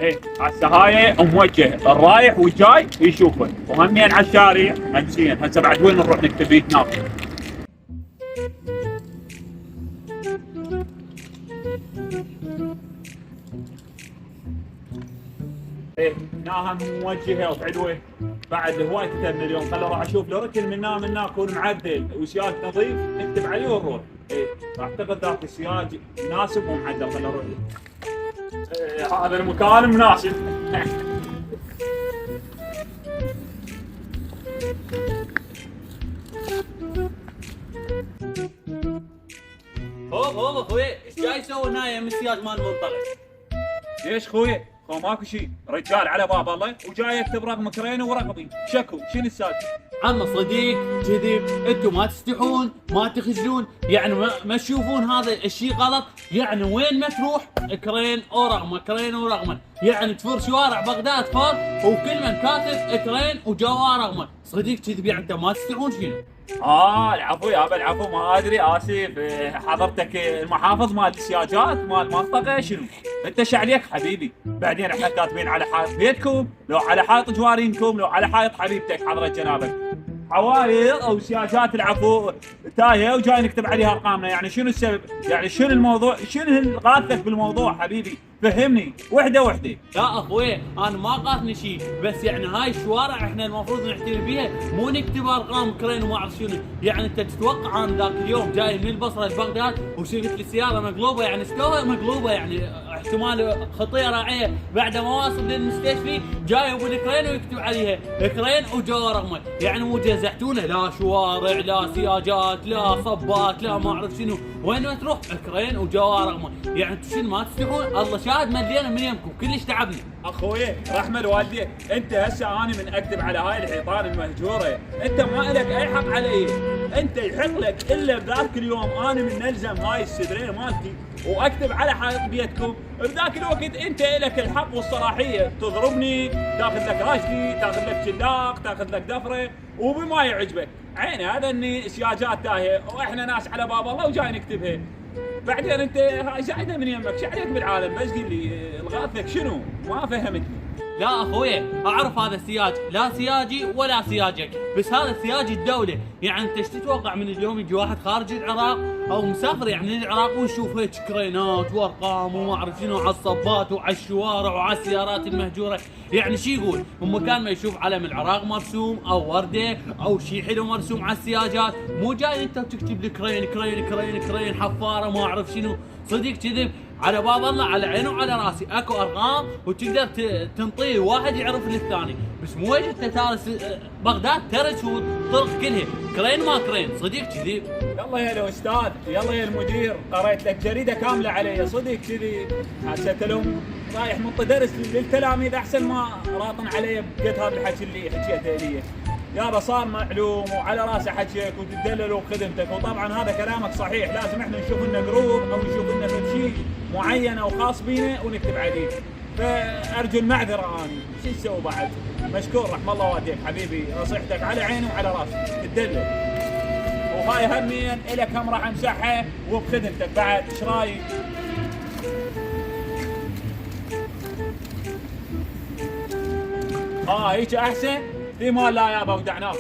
ايه هسه هاي موجه الرايح والجاي يشوفه، وهمين على الشارع امسين. هسه بعد وين نروح نكتب هناك؟ ايه هناها موجهه وعدوه. بعد هواي كتبنا اليوم، خل اروح اشوف لو ركن من هناك يكون معدل وسياج نظيف نكتب عليه ونروح. ايه اعتقد ذاك السياج مناسب ومعدل، خل اروح. إيه هذا المكان مناسب. هوب اخوي، ايش جاي يسوي هنا يم السياج مال المنطقه؟ ليش خوي؟ خو ماكو شيء، رجال على باب الله وجاي يكتب رقم كرينه ورقمي، شكو شنو السالفه؟ عم صديق كذب، انتم ما تستحون ما تخجلون، يعني ما تشوفون هذا الشيء غلط؟ يعني وين ما تروح كرين او رقمه كرين ورقمه، يعني تفر شوارع بغداد فار وكل من كاتب كرين وجوا رقمه، صديق كذب يعني انت ما تستحون شنو؟ العفو يابا العفو، ما ادري اسف. حضرتك المحافظ مال السياجات مال المنطقه شنو؟ انت شعليك حبيبي، بعدين احنا كاتبين على حائط بيتكم، لو على حائط جوارينكم، لو على حائط حبيبتك حضرة جنابك. حوائط او سياجات العفو تايهه وجاي نكتب عليها ارقامنا، يعني شنو السبب؟ يعني شنو الموضوع؟ شنو غاثك بالموضوع حبيبي؟ فهمني وحده وحده. لا اخوي انا ما قاتني شيء، بس يعني هاي الشوارع احنا المفروض نعتني بيها، مو نكتب ارقام كرين وما اعرف شنو، يعني انت تتوقع انا ذاك اليوم جاي من البصره لبغداد وشفت لي السياره مقلوبه، يعني استوى مقلوبه، يعني احتمال خطيره راعيه، بعد ما واصل للمستشفى جاي ابو الكرين ويكتب عليها كرين وجوا رقمه، يعني مو جزعتونا لا شوارع لا سياجات لا صبات لا ما اعرف شنو، وين ما تروح كرين وجوا رقمه، يعني انتم شنو ما تستحون؟ الله شاهد ملينا من يمكم كلش تعبنا. اخوي رحمه الوالدين، انت هسه انا من اكتب على هاي الحيطان المهجوره، انت ما لك اي حق علي، انت يحق لك الا بذاك اليوم انا من نلزم هاي السدريه مالتي واكتب على حائط بيتكم، بذاك الوقت انت لك الحق والصلاحيه تضربني، تاخذ لك رشدي، تاخذ لك شلاق، تاخذ لك دفره وبما يعجبك، عيني هذا اني سياجات تاهيه واحنا ناس على باب الله وجاي نكتبها. بعدين انت هاي زايده من يمك، شو عليك بالعالم؟ بس قل لي الغاثك شنو؟ ما فهمتني. لا اخوي اعرف هذا السياج، لا سياجي ولا سياجك، بس هذا سياج الدوله، يعني انت ايش تتوقع من اليوم يجي واحد خارج العراق او مسافر يعني للعراق ويشوف هيك كرينات وارقام وما اعرف شنو على الصبات وعلى الشوارع وعلى السيارات المهجوره، يعني شي يقول؟ هم كان ما يشوف علم العراق مرسوم او ورده او شي حلو مرسوم على السياجات، مو جاي انت وتكتب لي كرين كرين كرين كرين حفاره ما اعرف شنو، صديق كذب على باب الله على عيني وعلى راسي، اكو ارقام وتقدر تنطيه واحد يعرف للثاني، بس مو وجه انت تارس بغداد ترس والطرق كلها كرين ما كرين، صديق كذي. يلا يا الاستاذ، يلا يا المدير، قريت لك جريده كامله علي، صدق كذي. هسه تلوم رايح منطي درس للتلاميذ احسن ما راطن علي بقيت هذا الحكي اللي حكيته لي. يابا صار معلوم وعلى راسه حكيك وتدللوا بخدمتك، وطبعا هذا كلامك صحيح، لازم احنا نشوف لنا جروب او نشوف لنا شيء معين او خاص بينا ونكتب عليه. فارجو المعذره، انا شو نسوي بعد؟ مشكور رحم الله والديك حبيبي، نصيحتك على عيني وعلى راسي تدلل، وهاي همين الك هم راح امسحها وبخدمتك بعد، ايش رايك؟ هيك احسن؟ في مال لا يابا ودعناكم.